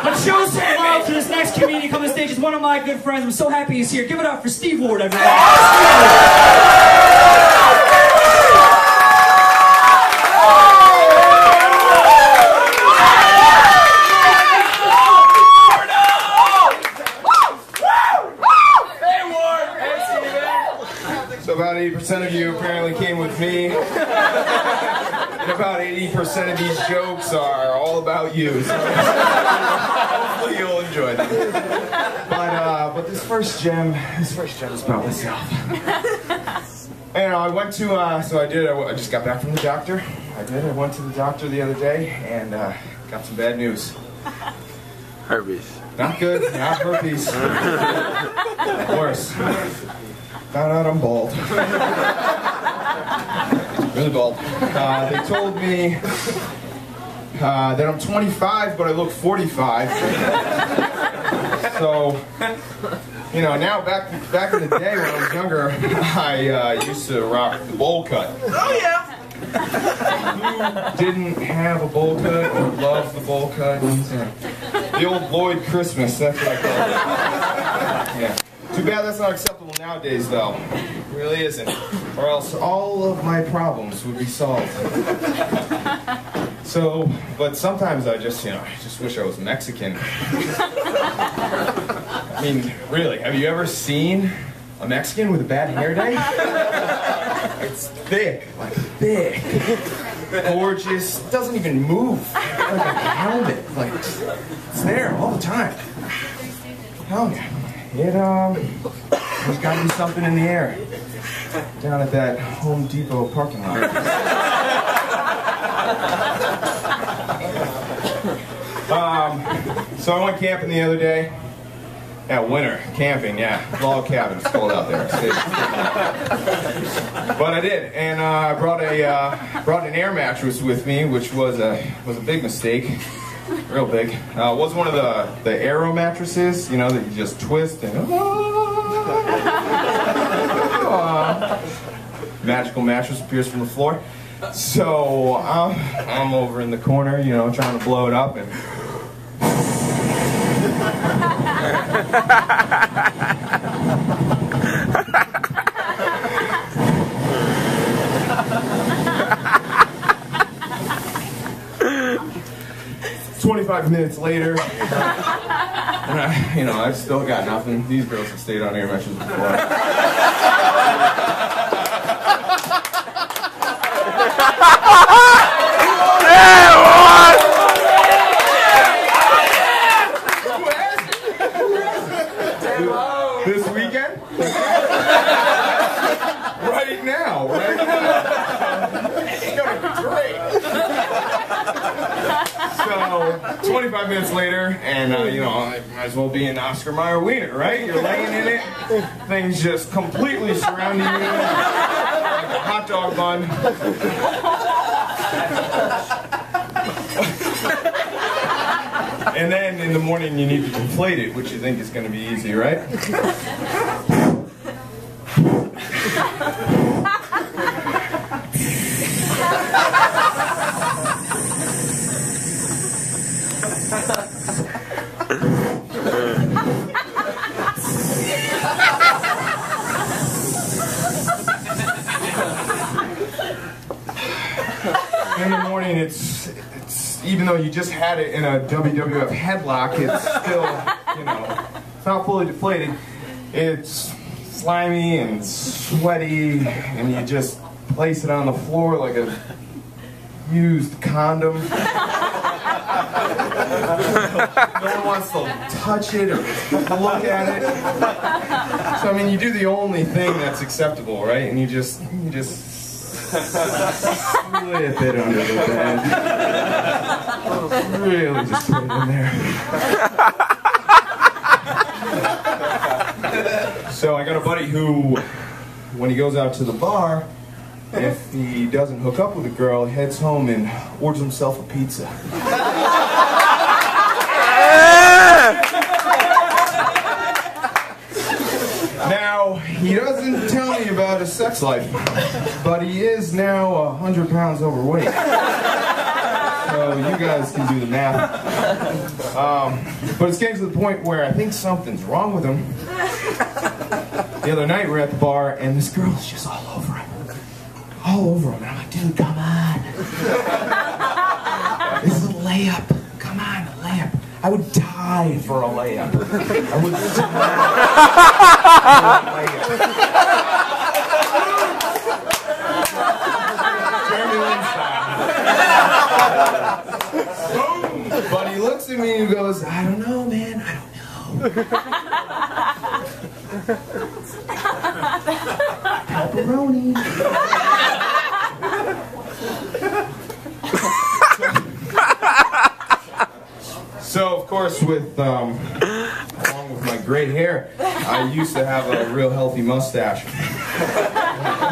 But show some love to this next comedian coming to stage. Is one of my good friends. I'm so happy he's here. Give it up for Steve Ward, everybody. So about 80% of you apparently came with me. And about 80% of these jokes are all about you. So hopefully you'll enjoy them. But this first gem is about myself. And I went to, I just got back from the doctor. I went to the doctor the other day and got some bad news. Herpes. Not good, not herpes. Worse. Found out I'm bald. Really bald. They told me that I'm 25, but I look 45. So, you know, now back in the day when I was younger, I used to rock the bowl cut. Oh yeah. Who didn't have a bowl cut or loved the bowl cut? The old Lloyd Christmas, that's what I call it. Yeah. Too bad that's not acceptable nowadays, though. It really isn't. Or else all of my problems would be solved. So, but sometimes I just wish I was Mexican. I mean, really, have you ever seen a Mexican with a bad hair day? It's thick, like thick, gorgeous, doesn't even move, like a helmet, like it's there all the time. Hell yeah. There's got to be something in the air down at that Home Depot parking lot. So I went camping the other day. Yeah, winter camping. Yeah, log cabin. It's cold out there. But I did, and I brought an air mattress with me, which was a big mistake. Real big. It was one of the Aero mattresses, you know, that you just twist and magical mattress appears from the floor. So I'm over in the corner, you know, trying to blow it up and. 25 minutes later, and I've still got nothing. These girls have stayed on air mattresses before. This weekend? Right now. It's gonna be great. So, 25 minutes later, and I might as well be an Oscar Mayer wiener, right? You're laying in it, things just completely surrounding you, like a hot dog bun. And then in the morning you need to deflate it, which you think is going to be easy, right? In the morning, it's even though you just had it in a WWF headlock, it's still, it's not fully deflated. It's slimy and sweaty, and you just place it on the floor like a used condom. No one wants to touch it or look at it. So, I mean, you do the only thing that's acceptable, right? And you just slip it under the bed. Really just put it in there. So I got a buddy who, when he goes out to the bar, if he doesn't hook up with a girl, he heads home and orders himself a pizza. Now, he doesn't tell me about his sex life, but he is now 100 pounds overweight. So you guys can do the math. But it's getting to the point where I think something's wrong with him. The other night we were at the bar and this girl's just all over him. All over him. And I'm like, dude, come on. This is a layup. Come on, a layup. I would die for a layup. I would die for a layup. But he looks at me and goes, I don't know, man, I don't know. Pepperoni. So, of course, along with my gray hair, I used to have a real healthy mustache.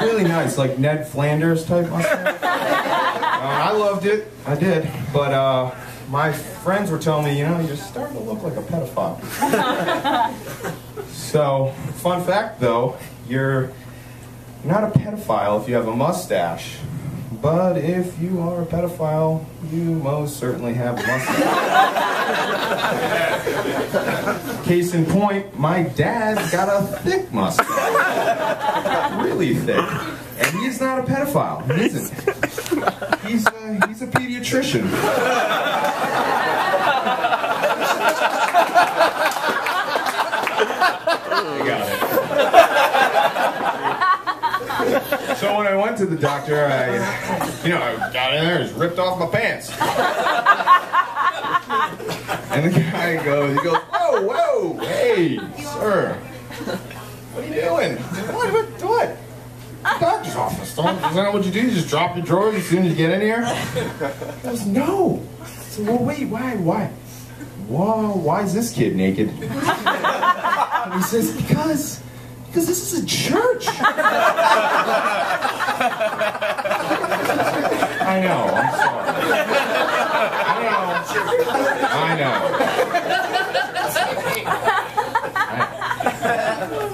Really nice, like Ned Flanders type mustache. I loved it, I did, but my friends were telling me, you know, you're starting to look like a pedophile. So, fun fact though, you're not a pedophile if you have a mustache. But if you are a pedophile, you most certainly have a mustache. Case in point, my dad's got a thick mustache. Really thick. And he's not a pedophile. He isn't. He's a pediatrician. I got it. So when I went to the doctor, I got in there and just ripped off my pants. And the guy goes, whoa, whoa, hey, sir, what are you doing? What? The doctor's office. Isn't that what you do? You just drop your drawers as soon as you get in here? He goes, no. I said, well, wait, why? Why is this kid naked? And he says, because this is a church. I know, I'm sorry. I know.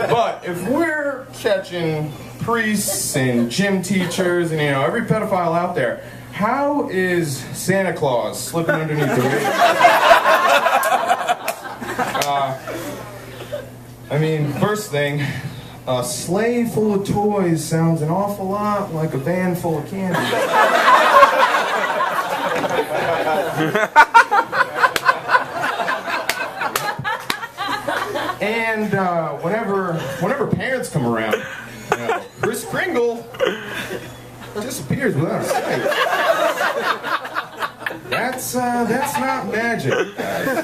But if we're catching priests and gym teachers and, every pedophile out there, how is Santa Claus slipping underneath the radar? First thing, a sleigh full of toys sounds an awful lot like a van full of candy. And whenever parents come around, Kris Kringle disappears without a sight. That's not magic, guys.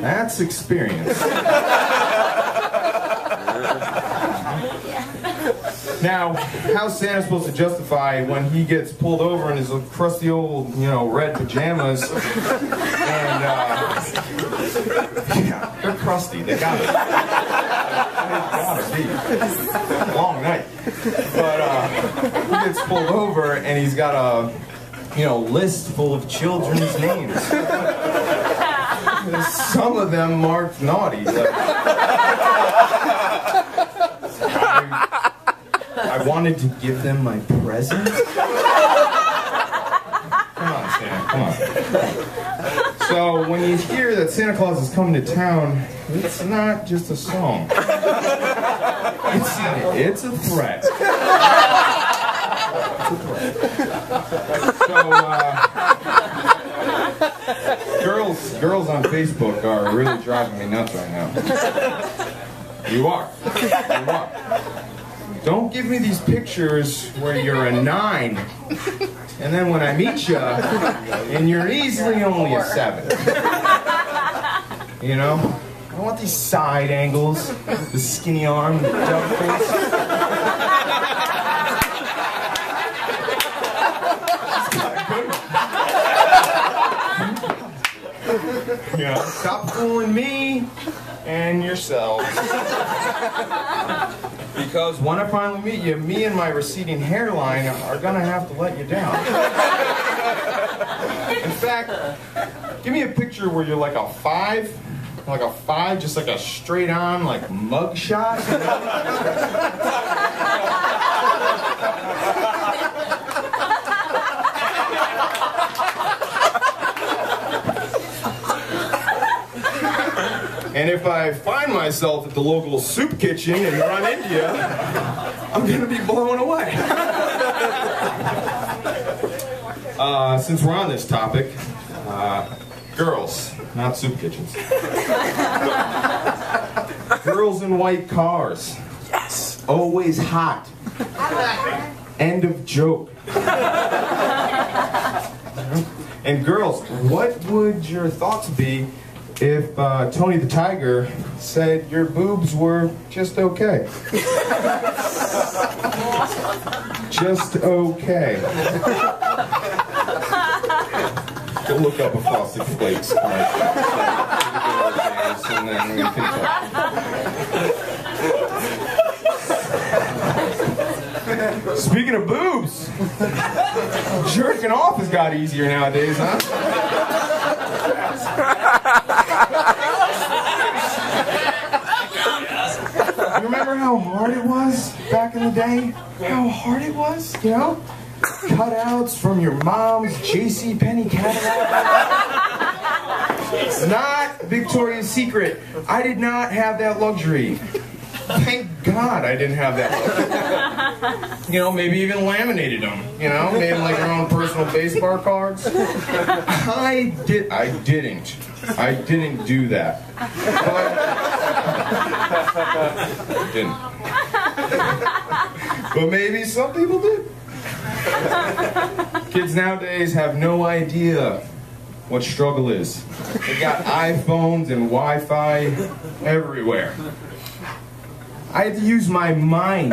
That's experience. Now, how's Santa supposed to justify when he gets pulled over in his crusty old, red pajamas? And, they're crusty. They gotta be. Long night. But, he gets pulled over and he's got a, list full of children's names. Some of them marked naughty. I wanted to give them my present. Come on, Santa, come on. So when you hear that Santa Claus is coming to town, it's not just a song. It's a threat. So, girls on Facebook are really driving me nuts right now. You are. Don't give me these pictures where you're a 9, and then when I meet you, and you're easily only a 7. I don't want these side angles, the skinny arm, the duck face. Stop fooling me and yourselves. Because when I finally meet you, me and my receding hairline are gonna have to let you down. In fact, give me a picture where you're like a 5, just like a straight on, like mug shot. And if I find myself at the local soup kitchen and run into you, I'm gonna be blown away. Since we're on this topic, girls, not soup kitchens. Girls in white cars. Yes. Always hot. End of joke. And girls, what would your thoughts be if Tony the Tiger said your boobs were just okay? Just okay. Go look up a Frosted Flakes commercial. And then we can talk. Speaking of boobs, jerking off has got easier nowadays, huh? You remember how hard it was back in the day? How hard it was, you know? Cutouts from your mom's JCPenney catalog. Not Victoria's Secret. I did not have that luxury. Thank God I didn't have that luxury. You know, maybe even laminated them. You know, made like your own personal baseball cards. I didn't do that. But, didn't. But maybe some people did. Kids nowadays have no idea what struggle is. They got iPhones and Wi-Fi everywhere. I had to use my mind.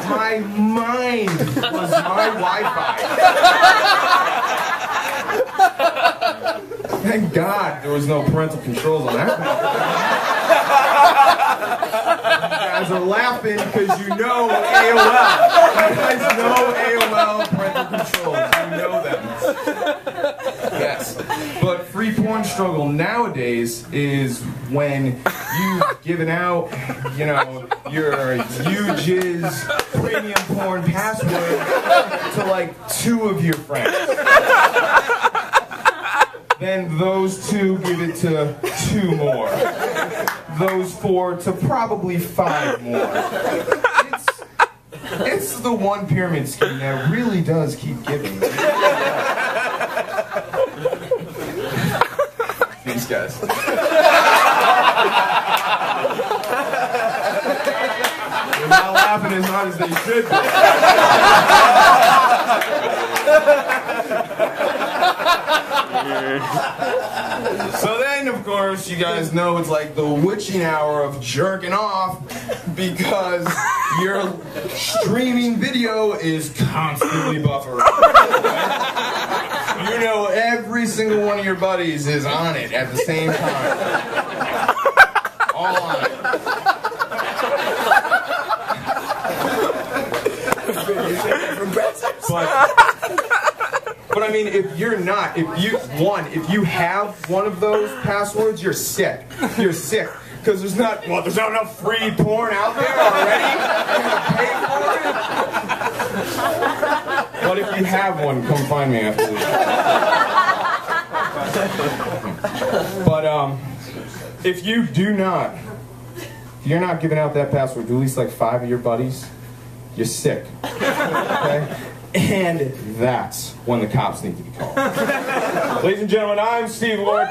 My mind was my Wi-Fi. Thank God there was no parental controls on that. You guys are laughing because you know AOL. You guys know AOL parental controls. You know them. Yes. But free porn struggle nowadays is when you've given out, you know, your UJizz premium porn password to like 2 of your friends. Then those 2 give it to 2 more. Those 4 to probably 5 more. It's the one pyramid scheme that really does keep giving. These guys. They're not laughing as hard as they should be. So then, of course, you guys know it's like the witching hour of jerking off because your streaming video is constantly buffering. You know every single one of your buddies is on it at the same time. All on it. But I mean, if you're not, if you have one of those passwords, you're sick. You're sick. Because there's not enough free porn out there already. You're gonna pay for it. But if you have one, come find me after this. But if you're not giving out that password to at least like 5 of your buddies, you're sick. Okay? And that's when the cops need to be called. Ladies and gentlemen, I'm Steve Lord.